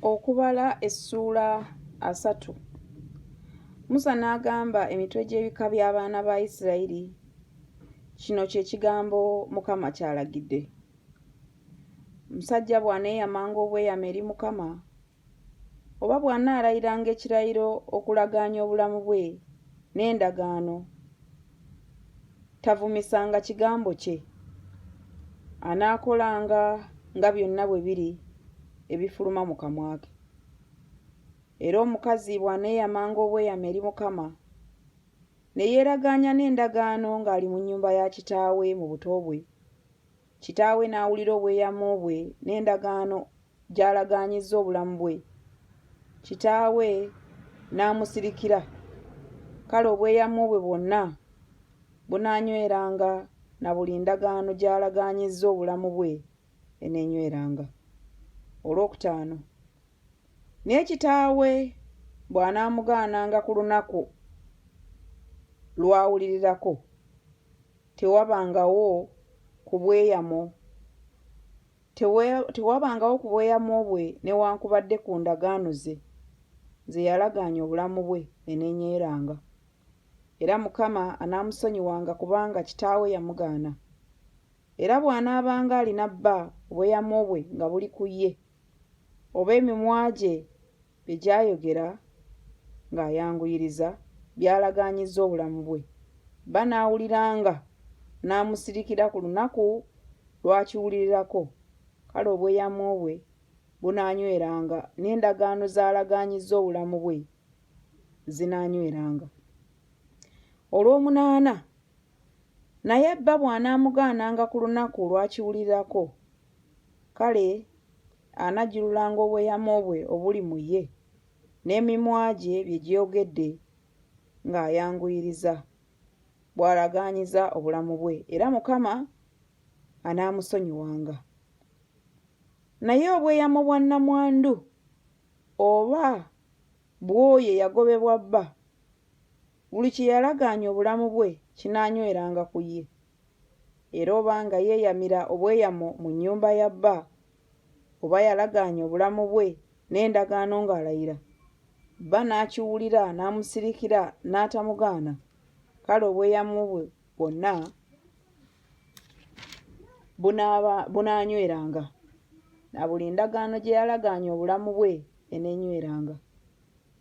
Okubala essuula 3. Musa n'agamba emitwe gy'ebika by'abaana ba Isirayiri, kino kye kigambo Mukama ky'alagidde. Musajja bw'aneeyamanga obweyamo eri Mukama, oba bw'anaalayiranga ekirayiro okulagaanya obulamu bwe n'endagaano, tavumisanga kigambo kye. Anaakolanga nga byonna bwe biri ebifuluma mu kamwa ke. Era omukazi bw'aneeyamanga obweyamo eri Mukama, ne yeeragaanya n'endagaano ng'ali mu nnyumba ya kitaawe mu buto bwe, kitaawe n'awulira obweyamo bwe n'endagaano gy'alagaanyizza obulamu bwe, kitaawe n'amusirikira. Kale obweyamo bwe bwonna bunaanyweranga na buli ndagaano gy'alagaanyizza obulamu bwe eneenyweranga. Olwokutaano, naye kitaawe bw'anaamugaananga ku lunaku lw'awulirirako, tewabangawo ku bweyamo bwe newankubadde ku ndagaano ze yalagaanya obulamu bwe eneenyweranga. Era Mukama anaamusonyiwanga kubanga kitaawe yamugaana. Era bw'anaabanga alina bba obweyamo bwe nga buli ku ye, oba emimwa gye bye gyayogera ng'ayanguyiriza byalagaanyizza obulamu bwe, bba n'awuliranga n'amusirikira ku lunaku lw'akiwulirirako, kale obweyamo bwe bunaanyweranga n'endagaano z'alagaanyizza obulamu bwe zinaanyweranga. Olw'omunaana, naye bba bw'anaamugaananga ku lunaku lw'akiwulirirako, kale anajjululanga obweyamo bwe obuli mu ye n'emimwa gye bye gyogedde ng'ayanguyiriza bw'alagaanyiza obulamu bwe, era Mukama anaamusonyiwanga. Naye obweyamo bwa nnamwandu oba bw'oyo eyagobebwa bba, buli kye yalagaanya obulamu bwe kinaanyweranga ku ye. Era obanga yeeyamira obweyamo mu nnyumba ya bba, oba yalagaanya obulamu bwe n'endagaano ng'alayira, bba n'akiwulira n'amusirikira n'atamugaana, kale obweyamo bwe bwonna bunaanyweranga na buli ndagaano gye yalagaanya obulamu bwe eneenyweranga.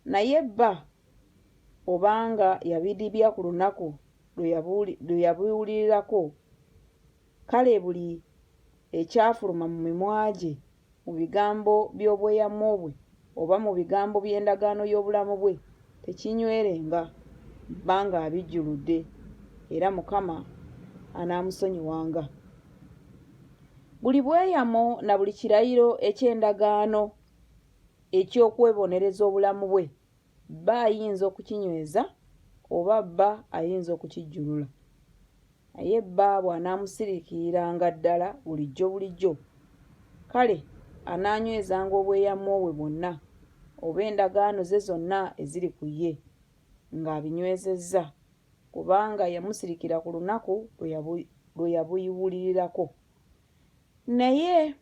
Naye bba obanga yabidibya ku lunaku lwe yabiwulirirako, kale buli ekyafuluma mu mimwa gye mu bigambo by'obweyamo bwe oba mu bigambo by'endagaano y'obulamu bwe tekinywerenga, bba ng'abijjuludde, era Mukama anaamusonyiwanga. Buli bweyamo na buli kirayiro eky'endagaano eky'okwebonereza obulamu bwe, bba ayinza okukinyweza oba bba ayinza okukijjulula. Naye bba bw'anaamusirikiriranga ddala bulijjo, kale anaanywezanga obweyamo bwe bwonna oba endagaano ze zonna eziri ku ye ng'abinywezezza, kubanga yamusirikira ku lunaku lwe yabiwulirirako. Naye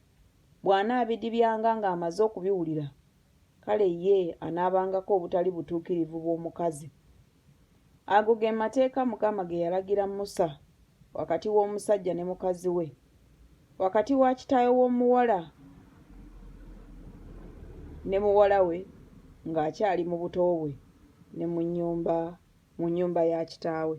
bw'anaabidibyanga ng'amaze okubiwulira, kale ye anaabangako obutali butuukirivu bw'omukazi. Ago ge mateeka Mukama ge yalagira Musa wakati w'omusajja ne mukazi we, wakati wa kitaawe w'omuwala ne muwala we ng'akyali mu buto bwe ne mu nnyumba ya kitaawe.